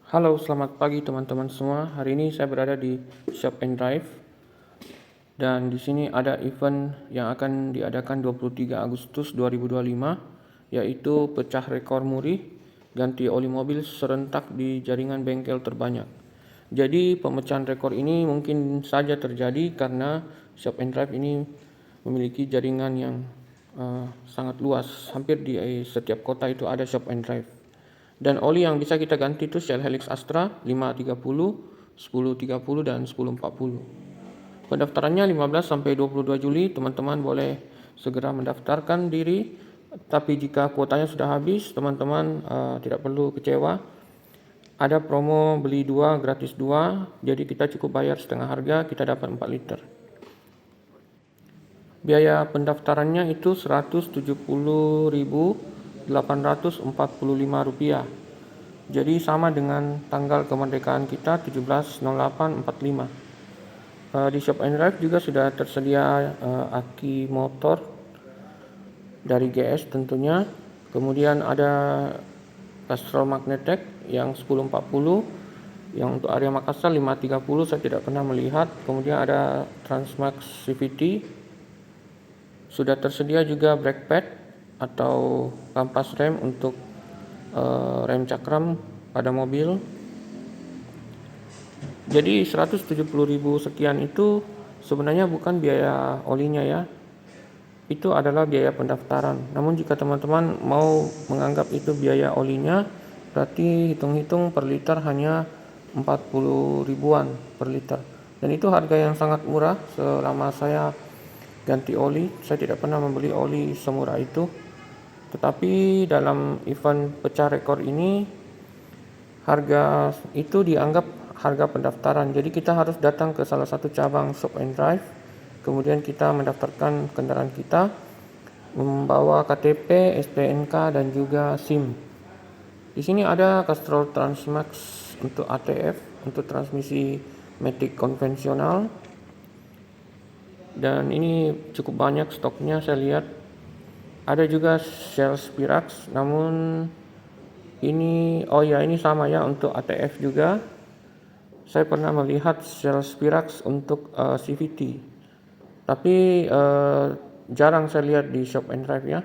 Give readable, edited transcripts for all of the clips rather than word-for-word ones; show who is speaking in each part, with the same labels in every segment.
Speaker 1: Halo, selamat pagi teman-teman semua. Hari ini saya berada di Shop and Drive dan di sini ada event yang akan diadakan 23 Agustus 2025 yaitu pecah rekor muri ganti oli mobil serentak di jaringan bengkel terbanyak. Jadi pemecahan rekor ini mungkin saja terjadi karena Shop and Drive ini memiliki jaringan yang sangat luas. Hampir di setiap kota itu ada Shop and Drive. Dan oli yang bisa kita ganti itu Shell Helix Astra 530, 1030 dan 1040. Pendaftarannya 15 sampai 22 Juli. Teman-teman boleh segera mendaftarkan diri. Tapi jika kuotanya sudah habis, teman-teman tidak perlu kecewa. Ada promo beli 2 gratis 2. Jadi kita cukup bayar setengah harga, kita dapat 4 liter. Biaya pendaftarannya itu Rp170.845. Jadi sama dengan tanggal kemerdekaan kita 17/08/45. Di Shop and Drive juga sudah tersedia aki motor dari GS tentunya. Kemudian ada Castrol Magnetec yang 1040, yang untuk area Makassar 530 saya tidak pernah melihat. Kemudian ada Transmax CVT. Sudah tersedia juga brake pad atau kampas rem untuk rem cakram pada mobil. Jadi 170.000 sekian itu sebenarnya bukan biaya olinya ya. Itu adalah biaya pendaftaran. Namun jika teman-teman mau menganggap itu biaya olinya, berarti hitung-hitung per liter hanya 40 ribuan per liter. Dan itu harga yang sangat murah selama saya ganti oli. Saya tidak pernah membeli oli semurah itu. Tetapi dalam event pecah rekor ini harga itu dianggap harga pendaftaran. Jadi kita harus datang ke salah satu cabang Shop and Drive. Kemudian kita mendaftarkan kendaraan kita, membawa KTP, STNK dan juga SIM. Di sini ada Castrol Transmax untuk ATF, untuk transmisi matic konvensional. Dan ini cukup banyak stoknya saya lihat. Ada juga Shell Spirax, namun ini sama ya untuk ATF juga. Saya pernah melihat Shell Spirax untuk CVT, tapi jarang saya lihat di Shop and Drive ya.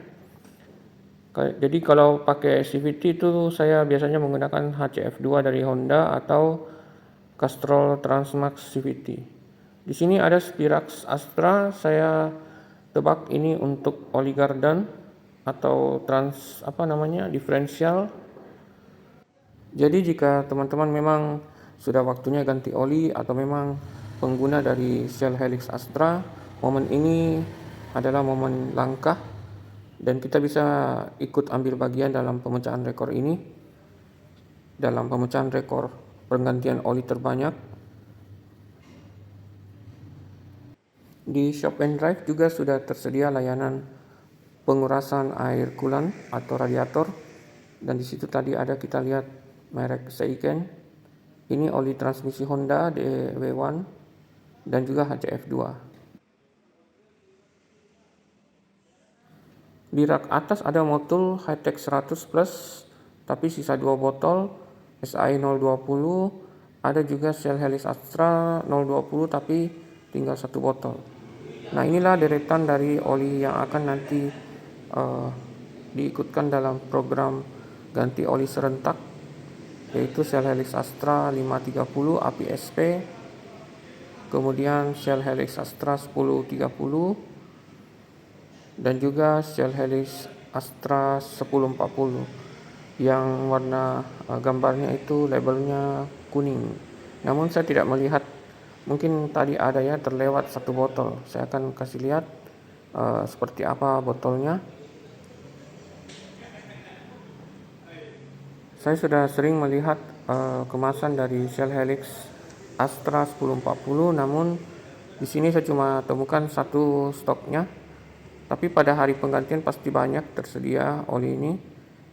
Speaker 1: Jadi kalau pakai CVT itu saya biasanya menggunakan HCF2 dari Honda atau Castrol Transmax CVT. Di sini ada Spirax Astra, saya tebak ini untuk oli gardan atau diferensial. Jadi jika teman-teman memang sudah waktunya ganti oli atau memang pengguna dari Shell Helix Astra, momen ini adalah momen langka dan kita bisa ikut ambil bagian dalam pemecahan rekor ini, dalam pemecahan rekor penggantian oli terbanyak. Di Shop and Drive juga sudah tersedia layanan pengurasan air coolant atau radiator, dan di situ tadi ada kita lihat merek Seiken. Ini oli transmisi Honda DW1 dan juga HCF2. Di rak atas ada motul Hitech 100 Plus tapi sisa 2 botol, SI 020, ada juga Shell Helix Astra 020 tapi tinggal 1 botol. Nah, inilah deretan dari oli yang akan nanti diikutkan dalam program ganti oli serentak, yaitu Shell Helix Astra 530 APSP, kemudian Shell Helix Astra 1030 dan juga Shell Helix Astra 1040 yang warna gambarnya itu labelnya kuning. Namun saya tidak melihat, mungkin tadi ada ya terlewat 1 botol. Saya akan kasih lihat seperti apa botolnya. Saya sudah sering melihat kemasan dari Shell Helix Astra 1040, namun di sini saya cuma temukan 1 stoknya. Tapi pada hari penggantian pasti banyak tersedia oli ini.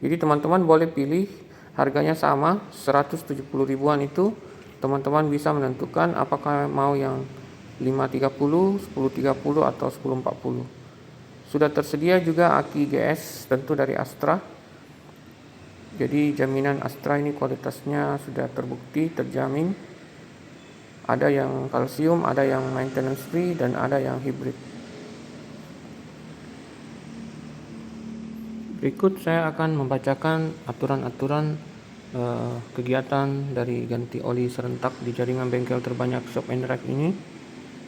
Speaker 1: Jadi teman-teman boleh pilih, harganya sama 170 ribuan itu. Teman-teman bisa menentukan apakah mau yang 530, 1030 atau 1040. Sudah tersedia juga aki GS tentu dari Astra. Jadi jaminan Astra ini kualitasnya sudah terbukti, terjamin. Ada yang kalsium, ada yang maintenance free, dan ada yang hybrid. Berikut saya akan membacakan aturan-aturan kegiatan dari ganti oli serentak di jaringan bengkel terbanyak Shop and Drive ini,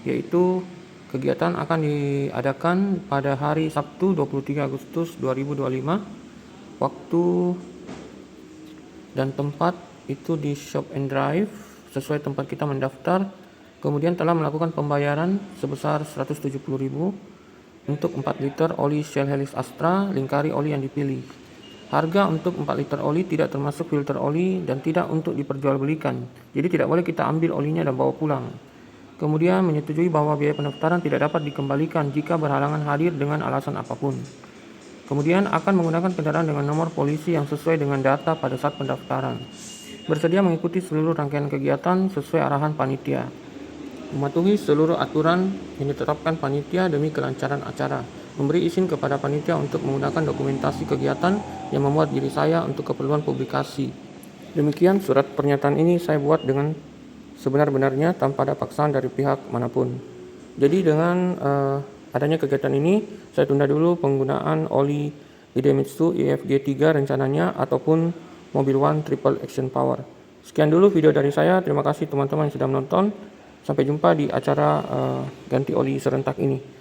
Speaker 1: yaitu kegiatan akan diadakan pada hari Sabtu 23 Agustus 2025. Waktu dan tempat itu di Shop and Drive sesuai tempat kita mendaftar. Kemudian telah melakukan pembayaran sebesar 170.000 untuk 4 liter oli Shell Helix Astra, lingkari oli yang dipilih. Harga untuk 4 liter oli tidak termasuk filter oli dan tidak untuk diperjualbelikan. Jadi tidak boleh kita ambil olinya dan bawa pulang. Kemudian menyetujui bahwa biaya pendaftaran tidak dapat dikembalikan jika berhalangan hadir dengan alasan apapun. Kemudian akan menggunakan kendaraan dengan nomor polisi yang sesuai dengan data pada saat pendaftaran. Bersedia mengikuti seluruh rangkaian kegiatan sesuai arahan panitia. Mematuhi seluruh aturan yang ditetapkan panitia demi kelancaran acara. Memberi izin kepada panitia untuk menggunakan dokumentasi kegiatan yang memuat diri saya untuk keperluan publikasi. Demikian surat pernyataan ini saya buat dengan sebenar-benarnya tanpa ada paksaan dari pihak manapun. Jadi dengan adanya kegiatan ini, saya tunda dulu penggunaan oli Idemitsu EFG 3 rencananya ataupun Mobil One Triple Action Power. Sekian dulu video dari saya. Terima kasih teman-teman yang sudah menonton. Sampai jumpa di acara ganti oli serentak ini.